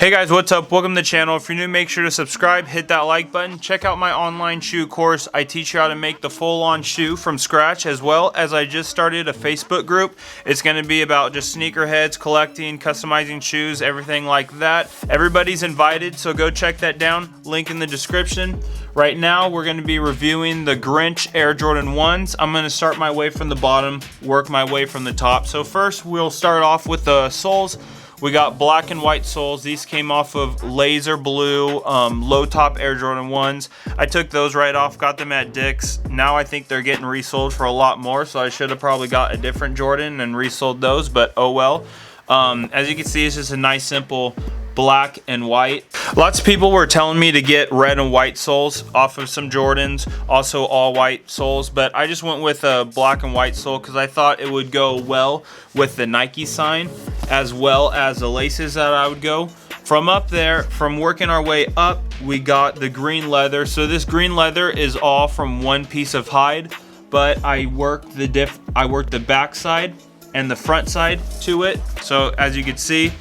Hey guys, what's up? Welcome to the channel. If you're new, make sure to subscribe, hit that like button. Check out my online shoe course. I teach you how to make the full-on shoe from scratch, as well as I just started a Facebook group. It's going to be about just sneakerheads, collecting, customizing shoes, everything like that. Everybody's invited, so go check that down. Link in the description. Right now, we're going to be reviewing the Grinch Air Jordan 1s. I'm going to start my way from the bottom, work my way from the top. So first, we'll start off with the soles. We got black and white soles. These came off of laser blue low top Air Jordan 1s. I took those right off, got them at Dick's. Now I think they're getting resold for a lot more, so I should have probably got a different Jordan and resold those, but oh well. As you can see, it's just a nice simple black and white. Lots of people were telling me to get red and white soles off of some Jordans, also all white soles, but I just went with a black and white sole because I thought it would go well with the Nike sign, as well as the laces that I would go. From up there, from working our way up, we got the green leather. So this green leather is all from one piece of hide, but I worked the back side and the front side to it. So as you can see,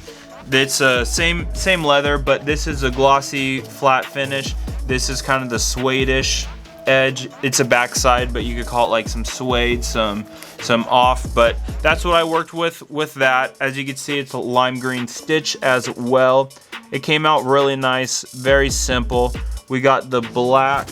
it's same leather, but this is a glossy flat finish. This is kind of the suede-ish edge. It's a backside, but you could call it like some suede, some off, but that's what I worked with that. As you can see, it's a lime green stitch as well. It came out really nice, very simple. We got the black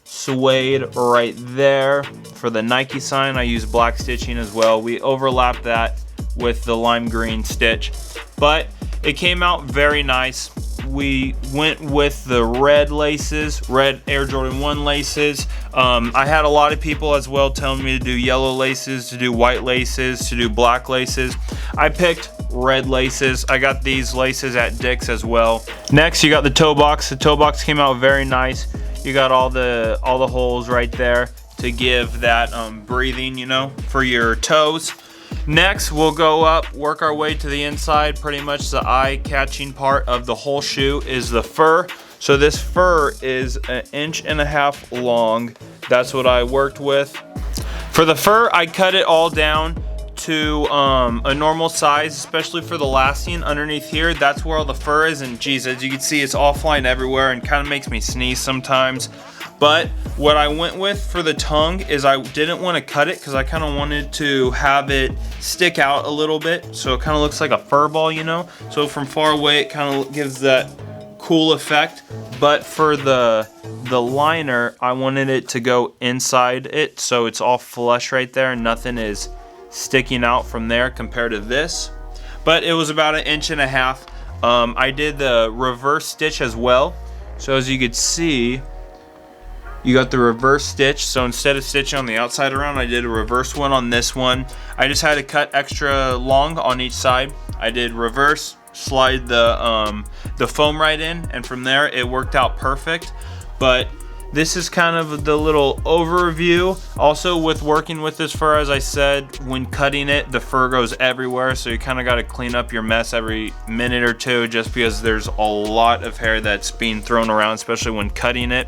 suede right there for the Nike sign. I used black stitching as well. We overlapped that with the lime green stitch, but it came out very nice. We went with the red laces, red Air Jordan 1 laces. I had a lot of people as well telling me to do yellow laces, to do white laces, to do black laces. I picked red laces. I got these laces at Dick's as well. Next, you got the toe box. The toe box came out very nice. You got all the holes right there to give that breathing, you know, for your toes. Next, we'll go up, work our way to the inside. Pretty much the eye-catching part of the whole shoe is the fur. So this fur is 1.5 inches long. That's what I worked with. For the fur, I cut it all down to a normal size, especially for the lasting underneath here. That's where all the fur is, and geez, as you can see, it's all flying everywhere and kind of makes me sneeze sometimes. But what I went with for the tongue is I didn't want to cut it because I kind of wanted to have it stick out a little bit, so it kind of looks like a fur ball, you know. So from far away, it kind of gives that cool effect. But for the liner, I wanted it to go inside it, so it's all flush right there and nothing is sticking out from there compared to this. But it was about 1.5 inches. I did the reverse stitch as well. So as you could see, you got the reverse stitch. So instead of stitching on the outside around, I did a reverse one on this one. I just had to cut extra long on each side. I did reverse, slide the foam right in, and from there it worked out perfect. But this is kind of the little overview. Also, with working with this fur, as I said, when cutting it, the fur goes everywhere, so you kind of got to clean up your mess every minute or two, just because there's a lot of hair that's being thrown around, especially when cutting it.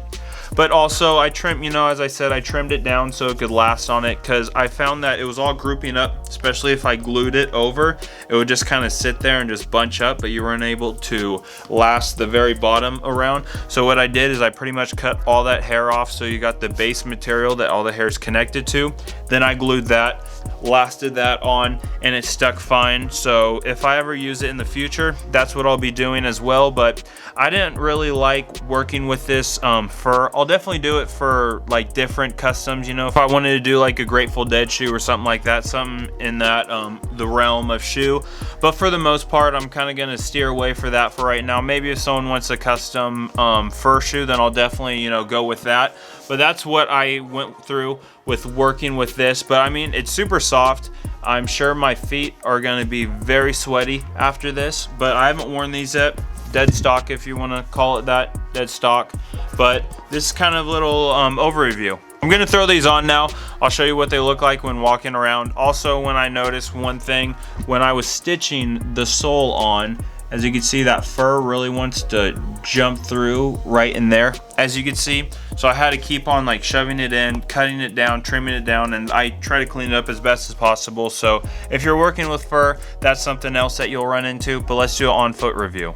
But also, I trimmed, you know, as I said, I trimmed it down so it could last on it, because I found that it was all grouping up, especially if I glued it over. It would just kind of sit there and just bunch up, but you weren't able to last the very bottom around. So what I did is I pretty much cut all that hair off, so you got the base material that all the hair is connected to. Then I glued that, lasted that on, and it stuck fine. So if I ever use it in the future, that's what I'll be doing as well. But I didn't really like working with this fur. I'll definitely do it for like different customs, you know, if I wanted to do like a Grateful Dead shoe or something like that, something in that the realm of shoe. But for the most part, I'm kind of going to steer away for that for right now. Maybe if someone wants a custom fur shoe, then I'll definitely, you know, go with that. But that's what I went through with working with this. But I mean, it's super soft. I'm sure my feet are going to be very sweaty after this, but I haven't worn these yet. Dead stock, if you want to call it that, dead stock. But this is kind of a little overview. I'm going to throw these on now. I'll show you what they look like when walking around. Also, when I noticed one thing, when I was stitching the sole on, as you can see, that fur really wants to jump through right in there, as you can see. So I had to keep on like shoving it in, cutting it down, trimming it down, and I try to clean it up as best as possible. So if you're working with fur, that's something else that you'll run into, but let's do an on foot review.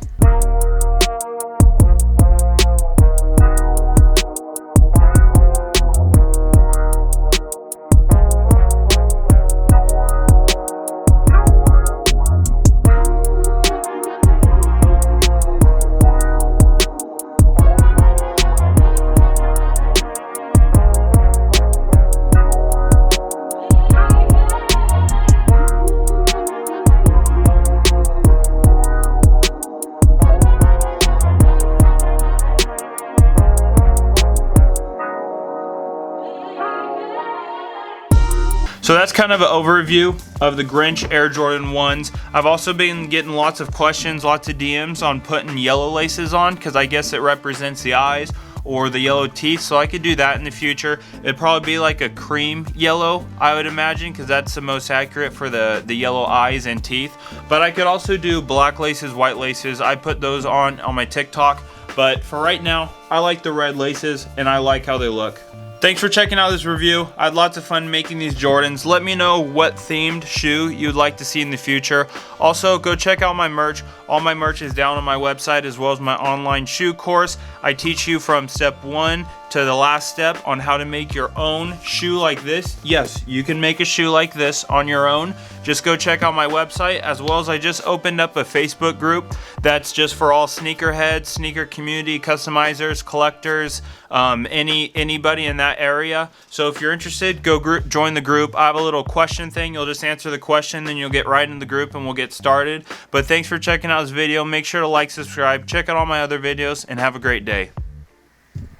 So that's kind of an overview of the Grinch Air Jordan 1s. I've also been getting lots of questions, lots of DMs on putting yellow laces on, because I guess it represents the eyes or the yellow teeth, so I could do that in the future. It'd probably be like a cream yellow, I would imagine, because that's the most accurate for the yellow eyes and teeth. But I could also do black laces, white laces. I put those on my TikTok, but for right now, I like the red laces and I like how they look. Thanks for checking out this review. I had lots of fun making these Jordans. Let me know what themed shoe you'd like to see in the future. Also, go check out my merch. All my merch is down on my website, as well as my online shoe course. I teach you from step 1 to the last step on how to make your own shoe like this. Yes, you can make a shoe like this on your own. Just go check out my website, as well as I just opened up a Facebook group that's just for all sneakerheads, sneaker community, customizers, collectors, anybody in that area. So if you're interested, go join the group. I have a little question thing. You'll just answer the question, then you'll get right in the group and we'll get started. But thanks for checking out this video. Make sure to like, subscribe, check out all my other videos, and have a great day.